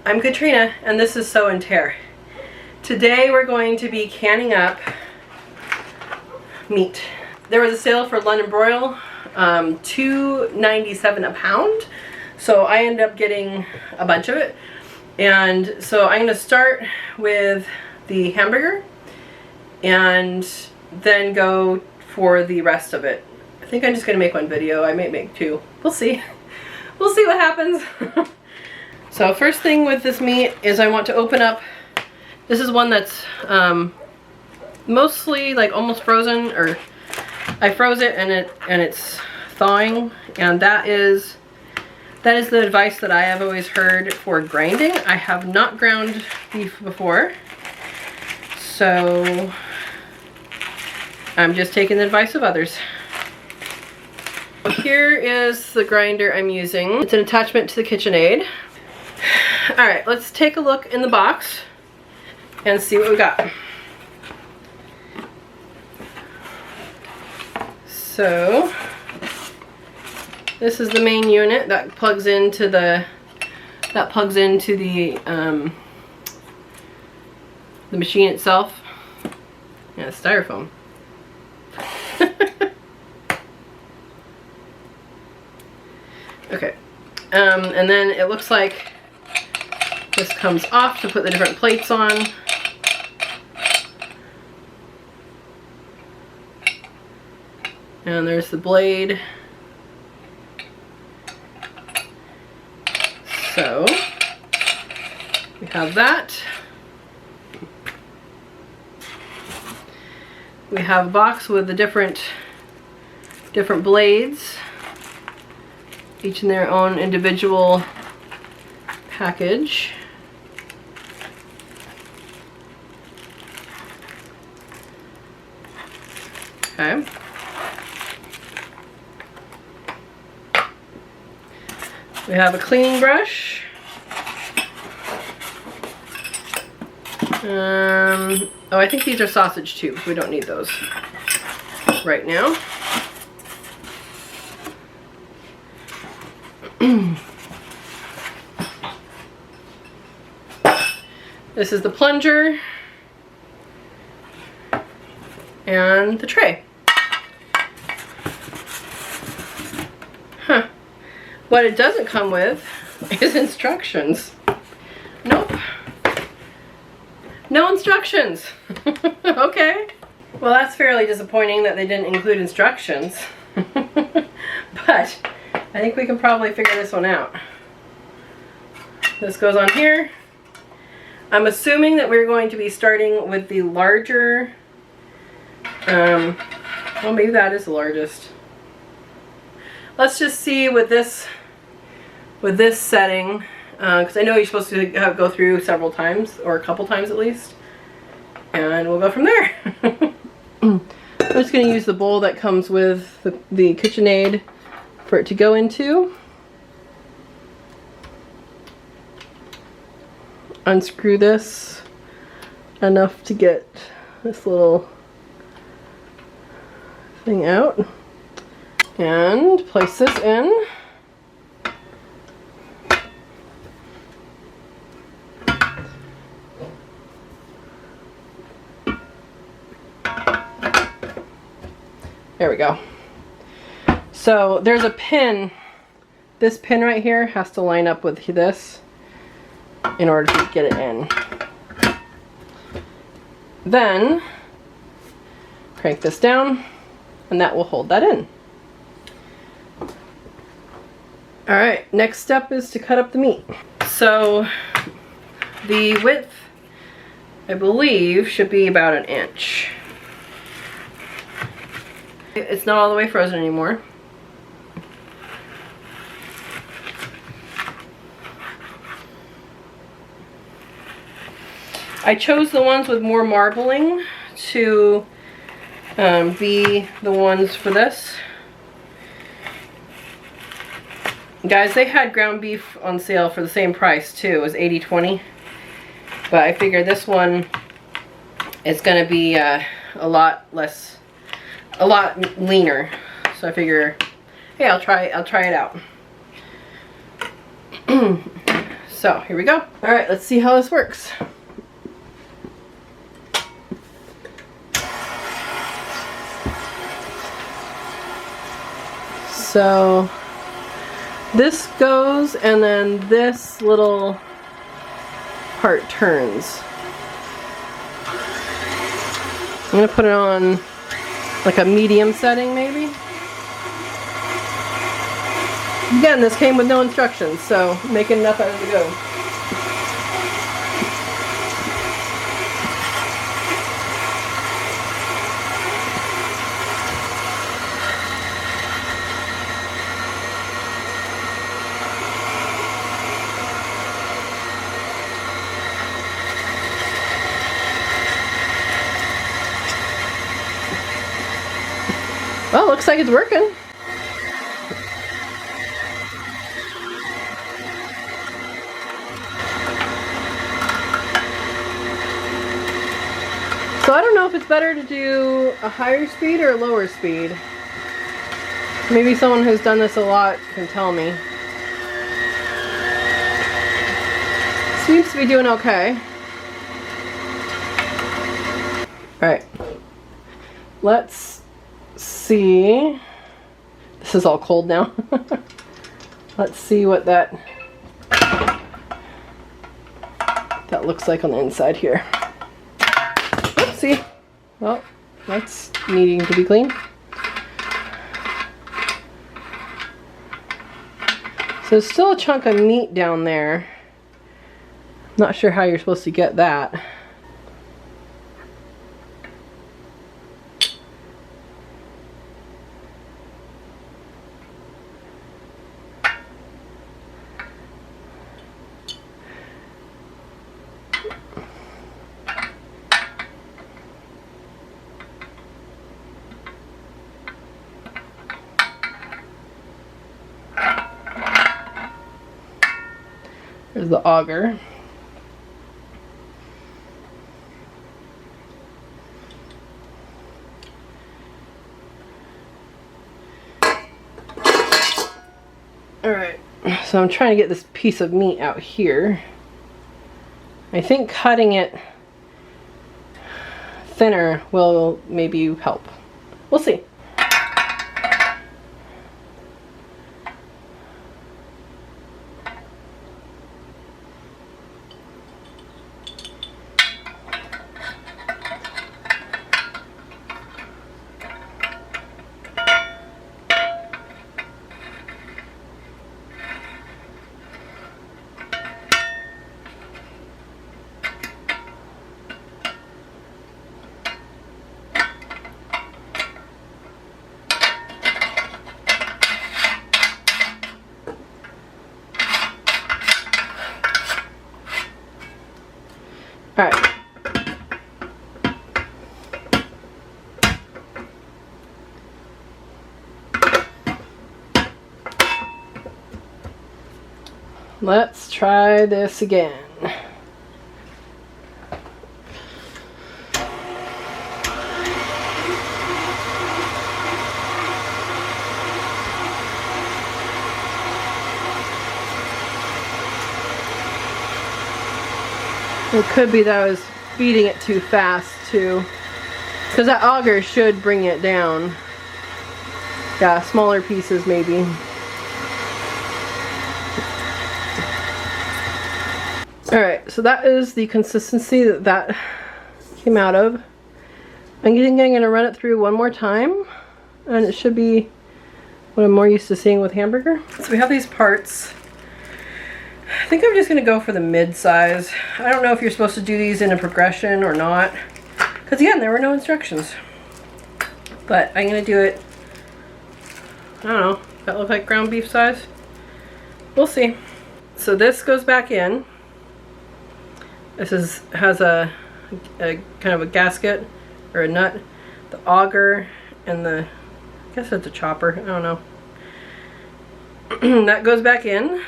I'm Katrina, and this is Sew and Tare. Today we're going to be canning up meat. There was a sale for London broil, $2.97 a pound, so I ended up getting a bunch of it. And so I'm going to start with the hamburger and then go for the rest of it. I think I'm just going to make one video. I might make two. We'll see. We'll see what happens. So first thing with this meat is I want to open up. This is one that's mostly like almost frozen, or I froze it and it's thawing, and that is the advice that I have always heard for grinding. I have not ground beef before, so I'm just taking the advice of others. Here is the grinder I'm using. It's an attachment to the KitchenAid. Alright, let's take a look in the box and see what we got. So, this is the main unit that plugs into the machine itself. Yeah, styrofoam. Okay, and then it looks like this comes off to put the different plates on. And there's the blade. So we have that. We have a box with the different blades, each in their own individual package. Okay. We have a cleaning brush. Oh, I think these are sausage tubes. We don't need those right now. This is the plunger and the tray. Huh. What it doesn't come with is instructions. Nope. No instructions. Okay. Well, that's fairly disappointing that they didn't include instructions. But I think we can probably figure this one out. This goes on here. I'm assuming that we're going to be starting with the larger, well, maybe that is the largest. Let's just see with this setting, because I know you're supposed to go through several times, or a couple times at least, and we'll go from there. I'm just going to use the bowl that comes with the KitchenAid for it to go into. Unscrew this enough to get this little thing out and place this in. There we go. So there's a pin. This pin right here has to line up with this in order to get it in. Then crank this down and that will hold that in. Alright, next step is to cut up the meat. So the width, I believe, should be about 1 inch. It's not all the way frozen anymore. I chose the ones with more marbling to be the ones for this. Guys, they had ground beef on sale for the same price too. It was $80.20. But I figured this one is going to be a lot leaner. So I figure, hey, I'll try it out. So here we go. All right, let's see how this works. So this goes, and then this little part turns. I'm gonna put it on like a medium setting maybe. Again, this came with no instructions, so making it up as we go. Well, looks like it's working. So I don't know if it's better to do a higher speed or a lower speed. Maybe someone who's done this a lot can tell me. Seems to be doing okay. Alright. Let's see. This is all cold now. Let's see what that looks like on the inside here. Oopsie. Well, that's needing to be cleaned. So there's still a chunk of meat down there. Not sure how you're supposed to get that. There's the auger. Alright, so I'm trying to get this piece of meat out here. I think cutting it thinner will maybe help. We'll see. All right. Let's try this again. It could be that I was feeding it too fast too, because that auger should bring it down. Yeah, smaller pieces maybe. Alright, so that is the consistency that came out of. I'm going to run it through one more time, and it should be what I'm more used to seeing with hamburger. So we have these parts. I think I'm just going to go for the mid-size. I don't know if you're supposed to do these in a progression or not, because again, there were no instructions. But I'm going to do it, I don't know, does that look like ground beef size? We'll see. So this goes back in. This has a kind of a gasket or a nut, the auger, and the, I guess it's a chopper, I don't know. That goes back in.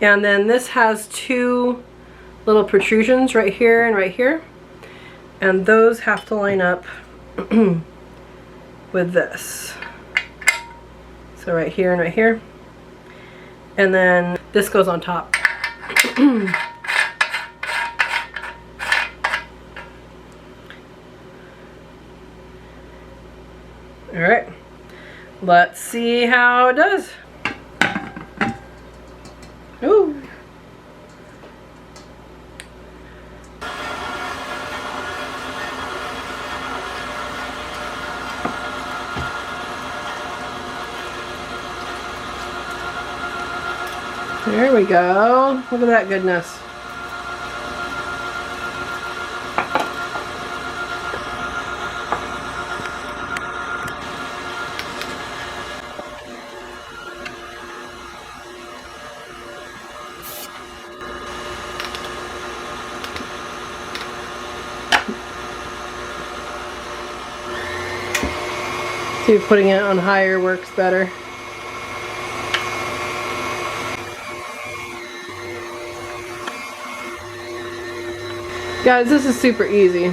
And then this has two little protrusions right here and right here. And those have to line up with this. So So right here and right here. And then this goes on top. All right, let's see how it does. Ooh. There we go. Look at that goodness. See if putting it on higher works better. Guys, this is super easy.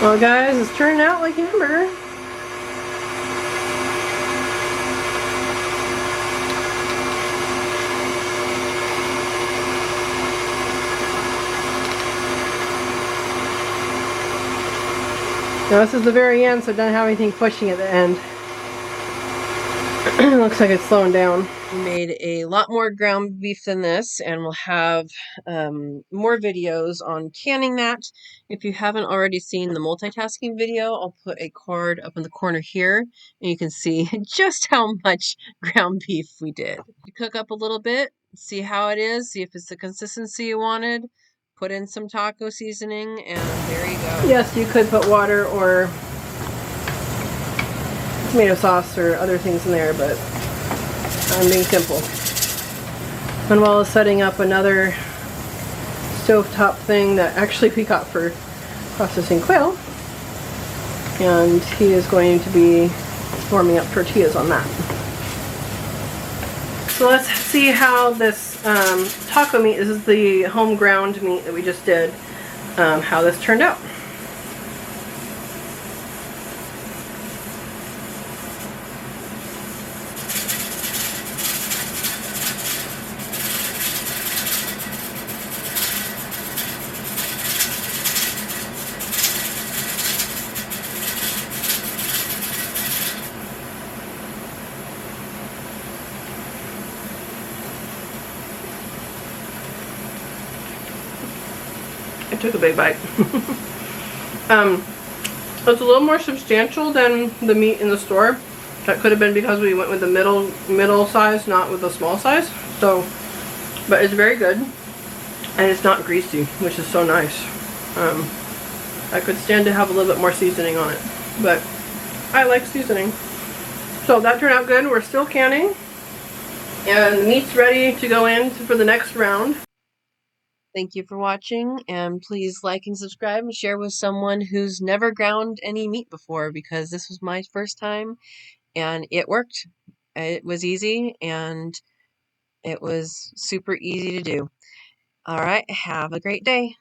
Well guys, it's turning out like hamburger. Now this is the very end, so it doesn't have anything pushing at the end. Looks like it's slowing down. We made a lot more ground beef than this, and we'll have more videos on canning that. If you haven't already seen the multitasking video, I'll put a card up in the corner here, and you can see just how much ground beef we did. You cook up a little bit, see how it is, see if it's the consistency you wanted. Put in some taco seasoning, and there you go. Yes, you could put water or tomato sauce or other things in there, but I'm being simple. Manuel is setting up another stovetop thing that actually we got for processing quail, and he is going to be warming up tortillas on that. So let's see how this taco meat, this is the home ground meat that we just did, how this turned out. I took a big bite. It's a little more substantial than the meat in the store. That could have been because we went with the middle size, not with the small size. So, but it's very good, and it's not greasy, which is so nice. I could stand to have a little bit more seasoning on it, but I like seasoning. So that turned out good. We're still canning, and the meat's ready to go in for the next round. Thank you for watching, and please like and subscribe and share with someone who's never ground any meat before, because this was my first time and it worked. It was easy and it was super easy to do. All right, have a great day.